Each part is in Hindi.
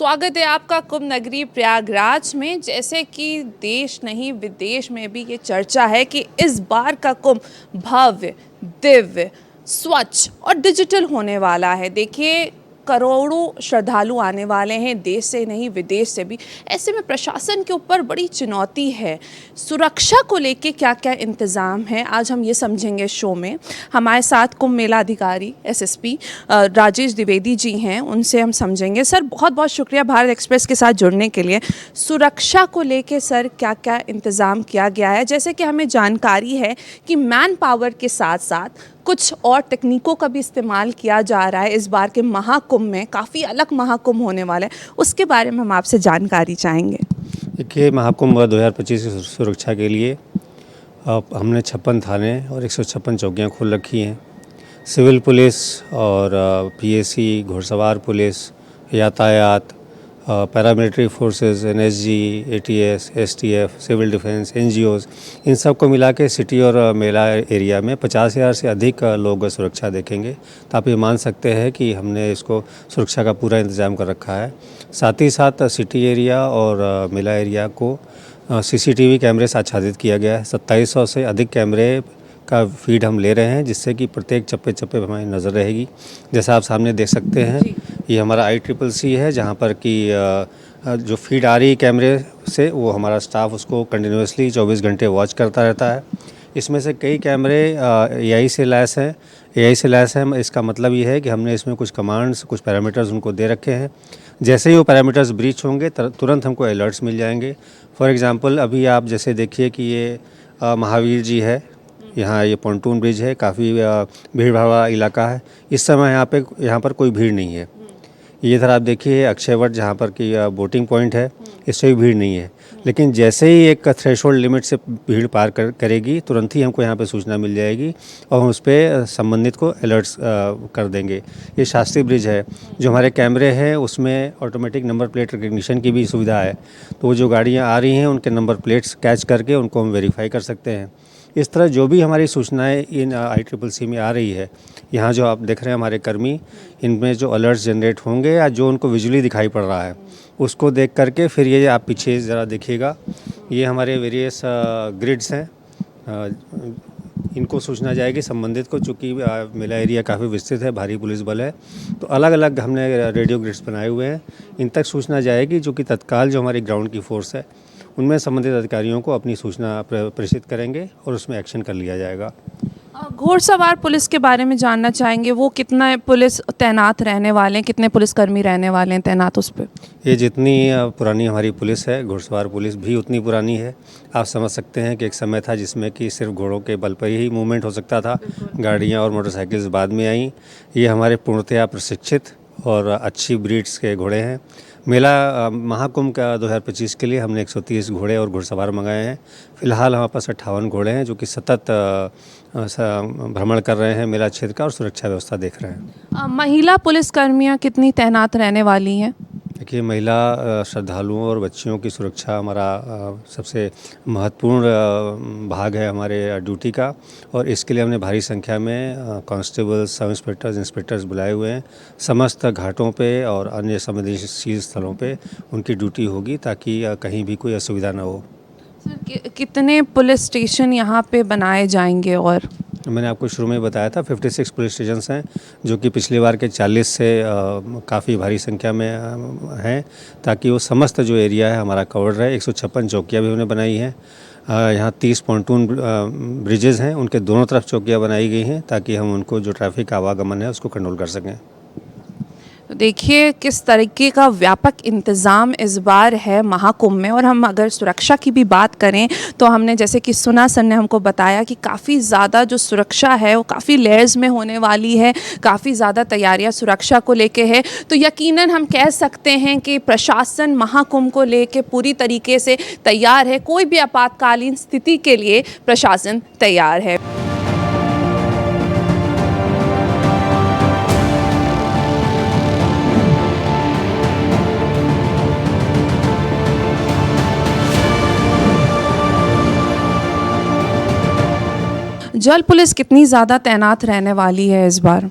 स्वागत है आपका कुंभ नगरी प्रयागराज में। जैसे कि देश नहीं विदेश में भी ये चर्चा है कि इस बार का कुंभ भव्य, दिव्य, स्वच्छ और डिजिटल होने वाला है। देखिए, करोड़ों श्रद्धालु आने वाले हैं, देश से नहीं विदेश से भी। ऐसे में प्रशासन के ऊपर बड़ी चुनौती है। सुरक्षा को लेके क्या क्या इंतज़ाम है, आज हम ये समझेंगे शो में। हमारे साथ कुंभ मेला अधिकारी एसएसपी राजेश द्विवेदी जी हैं, उनसे हम समझेंगे। सर, बहुत बहुत शुक्रिया भारत एक्सप्रेस के साथ जुड़ने के लिए। सुरक्षा को लेके सर क्या क्या इंतज़ाम किया गया है? जैसे कि हमें जानकारी है कि मैन पावर के साथ साथ कुछ और तकनीकों का भी इस्तेमाल किया जा रहा है। इस बार के महाकुंभ में काफ़ी अलग महाकुंभ होने वाला है, उसके बारे में हम आपसे जानकारी चाहेंगे। देखिए, महाकुंभ 2025 की सुरक्षा के लिए हमने 56 थाने और 156 चौकियाँ खोल रखी हैं। सिविल पुलिस और पीएसी, घुड़सवार पुलिस, यातायात, paramilitary forces, NSG, ATS, STF, civil defence, NGOs, इन सब को मिला के सिटी और मेला एरिया में 50,000 से अधिक लोग सुरक्षा देखेंगे। तो आप ये मान सकते हैं कि हमने इसको सुरक्षा का पूरा इंतज़ाम कर रखा है। साथ ही साथ सिटी एरिया और मेला एरिया को सीसीटीवी कैमरे से आच्छादित किया गया है। 2700 से अधिक कैमरे का फीड हम ले रहे हैं, जिससे कि प्रत्येक चप्पे चप्पे पर हमारी नज़र रहेगी। जैसा आप सामने देख सकते हैं, ये हमारा ICCC है, जहाँ पर कि जो फीड आ रही है कैमरे से, वो हमारा स्टाफ उसको कंटिन्यूसली 24 घंटे वॉच करता रहता है। इसमें से कई कैमरे AI से लैस हैं। AI से लैस है, इसका मतलब ये है कि हमने इसमें कुछ कमांड्स, कुछ पैरामीटर्स उनको दे रखे हैं। जैसे ही वो पैरामीटर्स ब्रीच होंगे तुरंत हमको अलर्ट्स मिल जाएंगे। फॉर एग्ज़ाम्पल, अभी आप जैसे देखिए कि ये महावीर जी है, यहाँ ये पॉन्टून ब्रिज है, काफ़ी भीड़ भाड़ वाला इलाका है। इस समय यहाँ पर कोई भीड़ नहीं है। ये इधर आप देखिए अक्षयवट, जहाँ पर कि बोटिंग पॉइंट है, इससे भी भीड़ नहीं है। लेकिन जैसे ही एक थ्रेशोल्ड लिमिट से भीड़ पार करेगी, तुरंत ही हमको यहाँ पे सूचना मिल जाएगी और हम उस पर संबंधित को अलर्ट्स कर देंगे। ये शास्त्री ब्रिज है, जो हमारे कैमरे हैं उसमें ऑटोमेटिक नंबर प्लेट रिकग्निशन की भी सुविधा है। तो वो जो गाड़ियाँ आ रही हैं उनके नंबर प्लेट्स कैच करके उनको हम वेरीफाई कर सकते हैं। इस तरह जो भी हमारी सूचनाएं इन ICCC में आ रही है, यहाँ जो आप देख रहे हैं हमारे कर्मी, इनमें जो अलर्ट्स जनरेट होंगे या जो उनको विजुअली दिखाई पड़ रहा है, उसको देख करके फिर ये आप पीछे ज़रा देखिएगा, ये हमारे वेरियस ग्रिड्स हैं। इनको सूचना जाएगी संबंधित को, चूँकि मेला एरिया काफ़ी विस्तृत है, भारी पुलिस बल है, तो अलग अलग हमने रेडियो ग्रिड्स बनाए हुए हैं। इन तक सूचना जाएगी, जो कि तत्काल जो हमारी ग्राउंड की फोर्स है उनमें संबंधित अधिकारियों को अपनी सूचना प्रेषित करेंगे और उसमें एक्शन कर लिया जाएगा। घोड़सवार पुलिस के बारे में जानना चाहेंगे, वो कितना पुलिस तैनात रहने वाले हैं, कितने पुलिसकर्मी रहने वाले हैं तैनात उस पर? ये जितनी पुरानी हमारी पुलिस है, घुड़सवार पुलिस भी उतनी पुरानी है। आप समझ सकते हैं कि एक समय था जिसमें कि सिर्फ घोड़ों के बल पर ही मूवमेंट हो सकता था, गाड़ियाँ और मोटरसाइकिल्स बाद में आईं। ये हमारे पूर्णतया प्रशिक्षित और अच्छी ब्रीड्स के घोड़े हैं। मेला महाकुंभ का 2025 के लिए हमने 130 घोड़े और घुड़सवार मंगाए हैं। फ़िलहाल हमारे पास 58 घोड़े हैं, जो कि सतत भ्रमण कर रहे हैं मेला क्षेत्र का और सुरक्षा व्यवस्था देख रहे हैं। महिला पुलिसकर्मियाँ कितनी तैनात रहने वाली हैं? देखिए, महिला श्रद्धालुओं और बच्चियों की सुरक्षा हमारा सबसे महत्वपूर्ण भाग है हमारे ड्यूटी का, और इसके लिए हमने भारी संख्या में कांस्टेबल्स, सब इंस्पेक्टर्स बुलाए हुए हैं। समस्त घाटों पे और अन्य संवेदनशील स्थलों पे उनकी ड्यूटी होगी, ताकि कहीं भी कोई असुविधा ना हो। सर, कितने पुलिस स्टेशन यहाँ पे बनाए जाएंगे? और मैंने आपको शुरू में बताया था 56 पुलिस स्टेशन हैं, जो कि पिछली बार के 40 से काफ़ी भारी संख्या में हैं, ताकि वो समस्त जो एरिया है हमारा कवर्ड रहे। 156 चौकियाँ भी हमने बनाई हैं। यहाँ 30 पॉन्टून ब्रिजेज़ हैं, उनके दोनों तरफ चौकियाँ बनाई गई हैं, ताकि हम उनको जो ट्रैफिक आवागमन है उसको कंट्रोल कर सकें। तो देखिए किस तरीके का व्यापक इंतज़ाम इस बार है महाकुंभ में। और हम अगर सुरक्षा की भी बात करें तो हमने जैसे कि सुना, सर ने हमको बताया कि काफ़ी ज़्यादा जो सुरक्षा है वो काफ़ी लेयर्स में होने वाली है, काफ़ी ज़्यादा तैयारियां सुरक्षा को लेके है। तो यकीनन हम कह सकते हैं कि प्रशासन महाकुंभ को लेके पूरी तरीके से तैयार है। कोई भी आपातकालीन स्थिति के लिए प्रशासन तैयार है। जल पुलिस कितनी ज़्यादा तैनात रहने वाली है इस बार?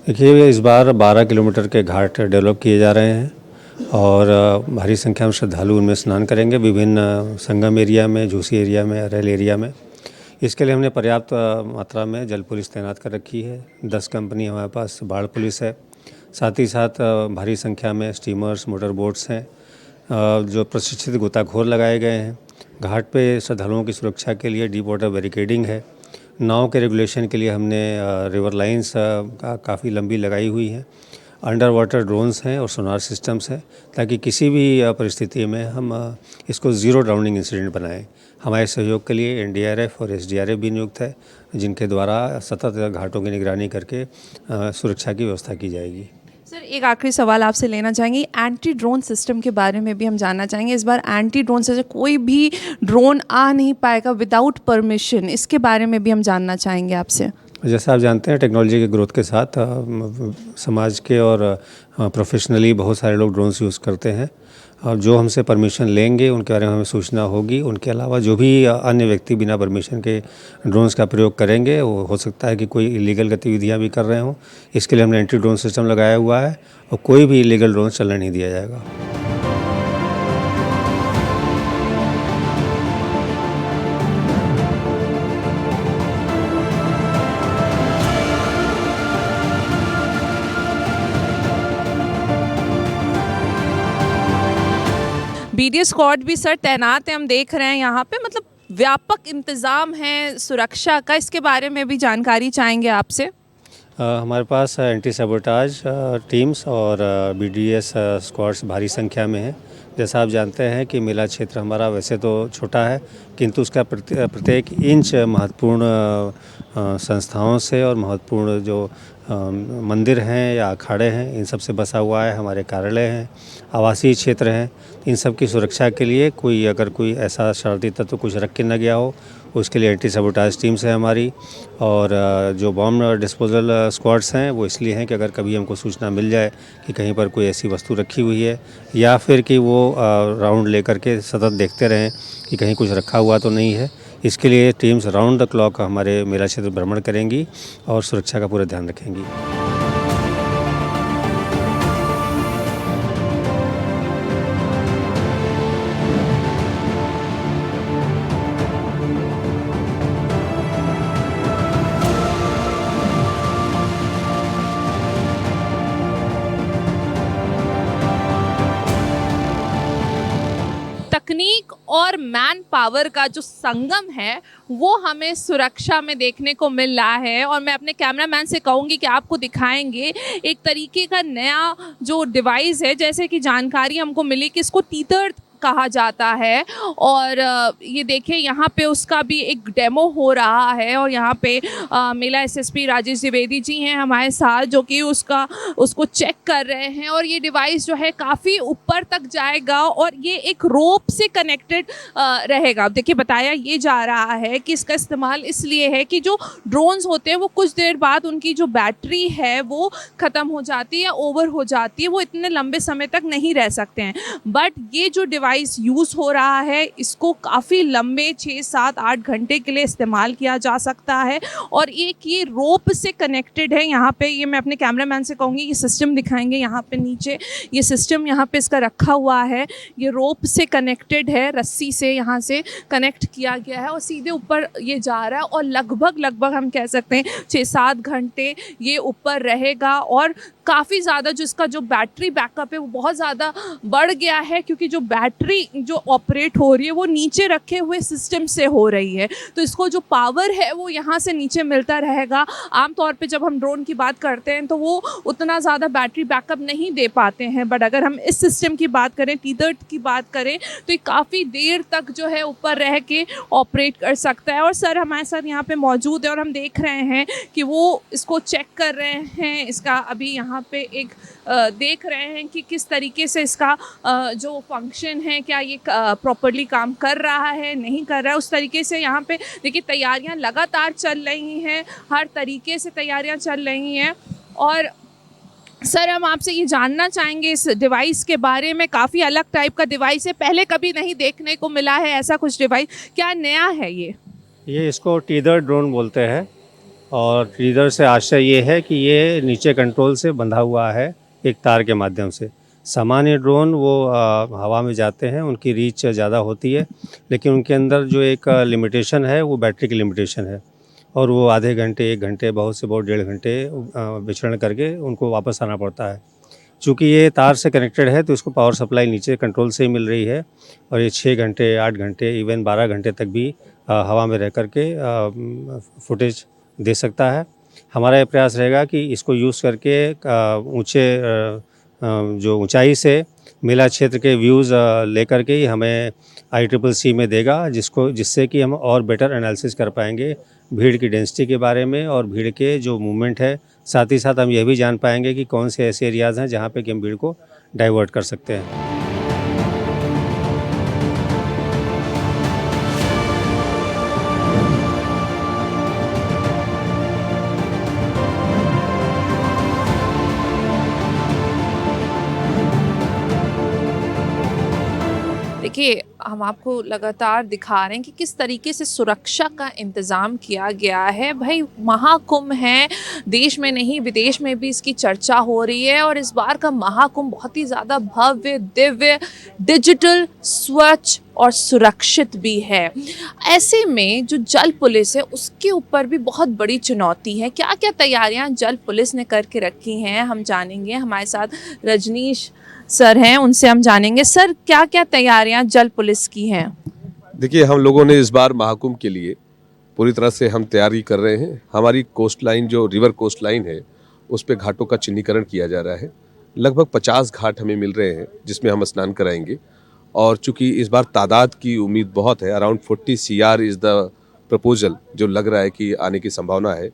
देखिए, इस बार 12 किलोमीटर के घाट डेवलप किए जा रहे हैं। और भारी संख्या में श्रद्धालु उनमें स्नान करेंगे विभिन्न संगम एरिया में, झूसी एरिया में, अरैल एरिया में। इसके लिए हमने पर्याप्त मात्रा में जल पुलिस तैनात कर रखी है। 10 कंपनी हमारे पास बाढ़ पुलिस है। साथ ही साथ भारी संख्या में स्टीमर्स, मोटर बोट्स हैं जो प्रशिक्षित गोताखोर लगाए गए हैं। घाट पे श्रद्धालुओं की सुरक्षा के लिए डीप वाटर बैरिकेडिंग है। नाव के रेगुलेशन के लिए हमने रिवर लाइंस काफ़ी लंबी लगाई हुई हैं। अंडर वाटर ड्रोन्स हैं और सोनार सिस्टम्स हैं ताकि किसी भी परिस्थिति में हम इसको ज़ीरो ड्राउनिंग इंसिडेंट बनाएं। हमारे सहयोग के लिए एनडीआरएफ और एसडीआरएफ भी नियुक्त है, जिनके द्वारा सतत घाटों की निगरानी करके सुरक्षा की व्यवस्था की जाएगी। सर एक आखिरी सवाल आपसे लेना चाहेंगे, एंटी ड्रोन सिस्टम के बारे में भी हम जानना चाहेंगे। इस बार एंटी ड्रोन से कोई भी ड्रोन आ नहीं पाएगा विदाउट परमिशन, इसके बारे में भी हम जानना चाहेंगे आपसे। जैसा आप जानते हैं टेक्नोलॉजी के ग्रोथ के साथ समाज के और प्रोफेशनली बहुत सारे लोग ड्रोन्स यूज़ करते हैं। और जो हमसे परमिशन लेंगे उनके बारे में हमें सूचना होगी। उनके अलावा जो भी अन्य व्यक्ति बिना परमिशन के ड्रोन्स का प्रयोग करेंगे, वो हो सकता है कि कोई इलीगल गतिविधियां भी कर रहे हों। इसके लिए हमने एंटी ड्रोन सिस्टम लगाया हुआ है और कोई भी इलीगल ड्रोन चलने नहीं दिया जाएगा। बीडीएस स्क्वाड भी सर तैनात है, हम देख रहे हैं यहाँ पे, मतलब व्यापक इंतज़ाम है सुरक्षा का, इसके बारे में भी जानकारी चाहेंगे आपसे। हमारे पास एंटी सबोटाज टीम्स और बीडीएस स्क्वाड्स भारी संख्या में हैं। जैसा आप जानते हैं कि मेला क्षेत्र हमारा वैसे तो छोटा है, किंतु उसका प्रत्येक इंच महत्वपूर्ण संस्थाओं से और महत्वपूर्ण जो मंदिर हैं या अखाड़े हैं, इन सब से बसा हुआ है। हमारे कार्यालय हैं, आवासीय क्षेत्र हैं। इन सब की सुरक्षा के लिए अगर कोई ऐसा शरारती तत्व कुछ रख के न गया हो, उसके लिए एंटी सबोटाज टीम्स है हमारी। और जो बॉम्ब डिस्पोजल स्क्वाड्स हैं वो इसलिए हैं कि अगर कभी हमको सूचना मिल जाए कि कहीं पर कोई ऐसी वस्तु रखी हुई है, या फिर कि वो राउंड लेकर के सतत देखते रहें कि कहीं कुछ रखा हुआ तो नहीं है। इसके लिए टीम्स राउंड द क्लॉक हमारे मेला क्षेत्र भ्रमण करेंगी और सुरक्षा का पूरा ध्यान रखेंगी। तकनीक और मैन पावर का जो संगम है वो हमें सुरक्षा में देखने को मिल रहा है। और मैं अपने कैमरामैन से कहूँगी कि आपको दिखाएंगे एक तरीके का नया जो डिवाइस है, जैसे कि जानकारी हमको मिली कि इसको टीथर कहा जाता है। और ये देखिए यहाँ पे उसका भी एक डेमो हो रहा है। और यहाँ पे मेला एसएसपी राजेश द्विवेदी जी हैं हमारे साथ, जो कि उसको चेक कर रहे हैं। और ये डिवाइस जो है काफ़ी ऊपर तक जाएगा और ये एक रोप से कनेक्टेड रहेगा। देखिए बताया ये जा रहा है कि इसका इस्तेमाल इसलिए है कि जो ड्रोन्स होते हैं वो कुछ देर बाद उनकी जो बैटरी है वो ख़त्म हो जाती है, ओवर हो जाती है, वो इतने लंबे समय तक नहीं रह सकते हैं। बट ये जो डिवाइस यूज़ हो रहा है इसको काफ़ी लंबे 6, 7, 8 घंटे के लिए इस्तेमाल किया जा सकता है। और एक ये रोप से कनेक्टेड है। यहाँ पे ये मैं अपने कैमरामैन से कहूँगी ये सिस्टम दिखाएंगे। यहाँ पे नीचे ये सिस्टम यहाँ पे इसका रखा हुआ है, ये रोप से कनेक्टेड है, रस्सी से यहाँ से कनेक्ट किया गया है और सीधे ऊपर ये जा रहा है। और लगभग हम कह सकते हैं 6-7 घंटे ये ऊपर रहेगा। और काफ़ी ज़्यादा जो इसका जो बैटरी बैकअप है वो बहुत ज़्यादा बढ़ गया है, क्योंकि जो बैटरी जो ऑपरेट हो रही है वो नीचे रखे हुए सिस्टम से हो रही है। तो इसको जो पावर है वो यहाँ से नीचे मिलता रहेगा। आमतौर पे जब हम ड्रोन की बात करते हैं तो वो उतना ज़्यादा बैटरी बैकअप नहीं दे पाते हैं। बट अगर हम इस सिस्टम की बात करें, टीथर की बात करें, तो ये काफ़ी देर तक जो है ऊपर रह के ऑपरेट कर सकता है। और सर हमारे साथ यहाँ पे मौजूद है और हम देख रहे हैं कि वो इसको चेक कर रहे हैं। इसका अभी यहाँ पे एक देख रहे हैं कि किस तरीके से इसका जो फंक्शन है, क्या ये प्रॉपर्ली काम कर रहा है, नहीं कर रहा है। उस तरीके से यहाँ पे देखिए तैयारियां लगातार चल रही हैं, हर तरीके से तैयारियां चल रही हैं। और सर हम आपसे ये जानना चाहेंगे इस डिवाइस के बारे में। काफ़ी अलग टाइप का डिवाइस है, पहले कभी नहीं देखने को मिला है ऐसा कुछ डिवाइस, क्या नया है ये? इसको टीथर ड्रोन बोलते हैं। और टीथर से आशय ये है कि ये नीचे कंट्रोल से बंधा हुआ है एक तार के माध्यम से, सामान्य ड्रोन वो हवा में जाते हैं, उनकी रीच ज़्यादा होती है, लेकिन उनके अंदर जो एक लिमिटेशन है वो बैटरी की लिमिटेशन है, और वो आधे घंटे 1 घंटे बहुत से बहुत 1.5 घंटे विचरण करके उनको वापस आना पड़ता है। चूँकि ये तार से कनेक्टेड है तो इसको पावर सप्लाई नीचे कंट्रोल से ही मिल रही है, और ये 6 घंटे 8 घंटे इवन 12 घंटे तक भी हवा में रह कर के फुटेज दे सकता है। हमारा ये प्रयास रहेगा कि इसको यूज़ करके ऊँचे जो ऊंचाई से मेला क्षेत्र के व्यूज़ लेकर के ही हमें ICCC में देगा, जिससे कि हम और बेटर एनालिसिस कर पाएंगे भीड़ की डेंसिटी के बारे में और भीड़ के जो मूवमेंट है। साथ ही साथ हम यह भी जान पाएंगे कि कौन से ऐसे एरियाज़ हैं जहाँ पे कि हम भीड़ को डाइवर्ट कर सकते हैं। देखिए, हम आपको लगातार दिखा रहे हैं कि किस तरीके से सुरक्षा का इंतज़ाम किया गया है। भाई, महाकुंभ है, देश में नहीं विदेश में भी इसकी चर्चा हो रही है, और इस बार का महाकुंभ बहुत ही ज़्यादा भव्य, दिव्य, डिजिटल, स्वच्छ और सुरक्षित भी है। ऐसे में जो जल पुलिस है उसके ऊपर भी बहुत बड़ी चुनौती है। क्या क्या तैयारियां जल पुलिस ने करके रखी हैं, हम जानेंगे। हमारे साथ रजनीश सर हैं, उनसे हम जानेंगे। सर, क्या क्या तैयारियां जल पुलिस की हैं? देखिए, हम लोगों ने इस बार महाकुंभ के लिए पूरी तरह से हम तैयारी कर रहे हैं। हमारी कोस्ट लाइन जो रिवर कोस्ट लाइन है उस पे घाटों का चिन्हीकरण किया जा रहा है। लगभग 50 घाट हमें मिल रहे हैं जिसमें हम स्नान कराएंगे, और चूंकि इस बार तादाद की उम्मीद बहुत है, around 40 CR is the proposal जो लग रहा है कि आने की संभावना है।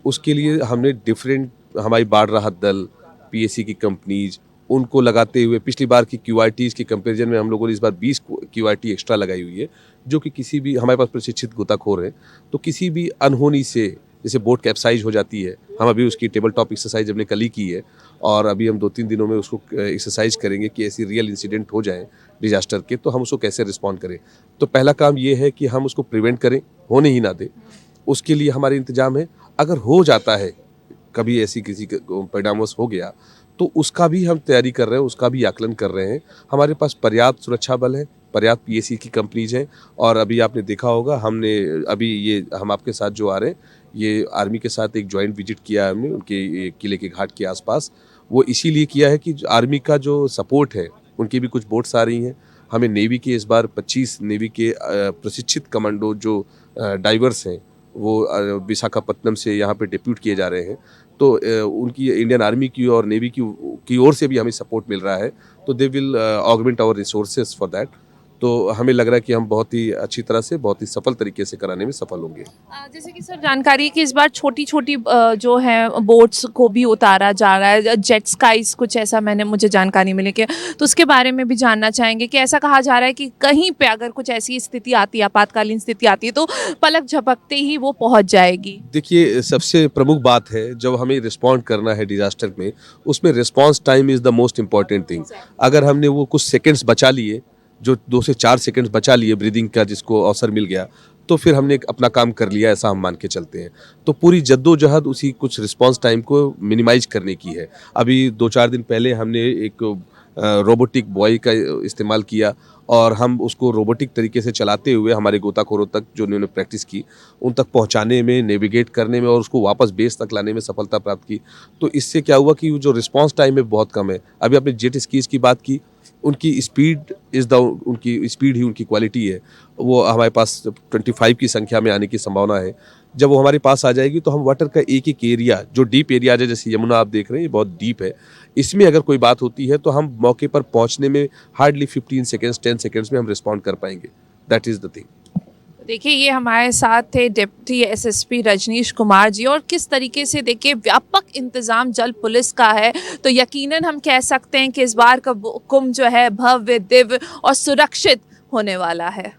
उसके लिए हमने डिफरेंट हमारी बाढ़ राहत दल, PAC की कंपनीज, उनको लगाते हुए पिछली बार की QRTs के कंपैरिजन में हम लोगों ने इस बार 20 QRT एक्स्ट्रा लगाई हुई है, जो कि किसी भी हमारे पास प्रशिक्षित गोताखोर हैं, तो किसी भी अनहोनी से जैसे बोट कैप्साइज हो जाती है, हम अभी उसकी टेबल टॉप एक्सरसाइज हमने कल ही की है, और अभी हम 2-3 दिनों में उसको एक्सरसाइज करेंगे कि ऐसी रियल इंसिडेंट हो जाए डिजास्टर के तो हम उसको कैसे रिस्पॉन्ड करें। तो पहला काम ये है कि हम उसको प्रिवेंट करें, होने ही ना दें। उसके लिए हमारे इंतजाम है, अगर हो जाता है कभी ऐसी किसी परिणामवश हो गया तो उसका भी हम तैयारी कर रहे हैं, उसका भी आकलन कर रहे हैं। हमारे पास पर्याप्त सुरक्षा बल है, पर्याप्त PAC की कंपनीज हैं, और अभी आपने देखा होगा हमने अभी ये हम आपके साथ जो आ रहे हैं ये आर्मी के साथ एक जॉइंट विजिट किया है हमने उनके किले के घाट के आसपास। वो इसीलिए किया है कि आर्मी का जो सपोर्ट है, उनकी भी कुछ बोट्स आ रही हैं। हमें नेवी के इस बार 25 नेवी के प्रशिक्षित कमांडो जो डाइवर्स हैं वो विशाखापट्टनम से यहाँ पे डिप्यूट किए जा रहे हैं। तो उनकी इंडियन आर्मी की और नेवी की ओर से भी हमें सपोर्ट मिल रहा है, तो they will augment our resources for that. तो हमें लग रहा है कि हम बहुत ही अच्छी तरह से, बहुत ही सफल तरीके से कराने में सफल होंगे। जैसे कि सर जानकारी है कि इस बार छोटी छोटी जो है बोट्स को भी उतारा जा रहा है, जेट स्काईज कुछ ऐसा मुझे जानकारी मिली कि, तो उसके बारे में भी जानना चाहेंगे कि ऐसा कहा जा रहा है कि कहीं पे अगर कुछ ऐसी स्थिति आती है, आपातकालीन स्थिति आती है, तो पलक झपकते ही वो पहुंच जाएगी। देखिए, सबसे प्रमुख बात है जब हमें रिस्पॉन्ड करना है डिजास्टर में, उसमें response time is the most important thing. अगर हमने वो कुछ सेकेंड्स बचा लिए, जो 2 से 4 सेकंड्स बचा लिए ब्रीदिंग का जिसको अवसर मिल गया, तो फिर हमने अपना काम कर लिया, ऐसा हम मान के चलते हैं। तो पूरी जद्दोजहद उसी कुछ रिस्पांस टाइम को मिनिमाइज करने की है। अभी 2-4 दिन पहले हमने एक रोबोटिक बॉय का इस्तेमाल किया, और हम उसको रोबोटिक तरीके से चलाते हुए हमारे गोताखोरों तक जो उन्होंने प्रैक्टिस की उन तक पहुंचाने में, नेविगेट करने में और उसको वापस बेस तक लाने में सफलता प्राप्त की। तो इससे क्या हुआ कि जो रिस्पांस टाइम है बहुत कम है। अभी आपने जेट स्कीज की बात की, उनकी स्पीड उनकी स्पीड ही उनकी क्वालिटी है। वो हमारे पास 25 की संख्या में आने की संभावना है। जब वो हमारे पास आ जाएगी तो हम वाटर का एक एक एरिया, जो डीप एरिया है, जैसे यमुना आप देख रहे हैं ये बहुत डीप है, इसमें अगर कोई बात होती है तो हम मौके पर पहुंचने में हार्डली 15 सेकेंड्स 10 सेकेंड्स में हम रिस्पॉन्ड कर पाएंगे। That is the thing. देखिए, ये हमारे साथ थे डिप्टी SSP रजनीश कुमार जी, और किस तरीके से देखिए व्यापक इंतजाम जल पुलिस का है, तो यकीनन हम कह सकते हैं कि इस बार का कुंभ जो है भव्य, दिव्य और सुरक्षित होने वाला है।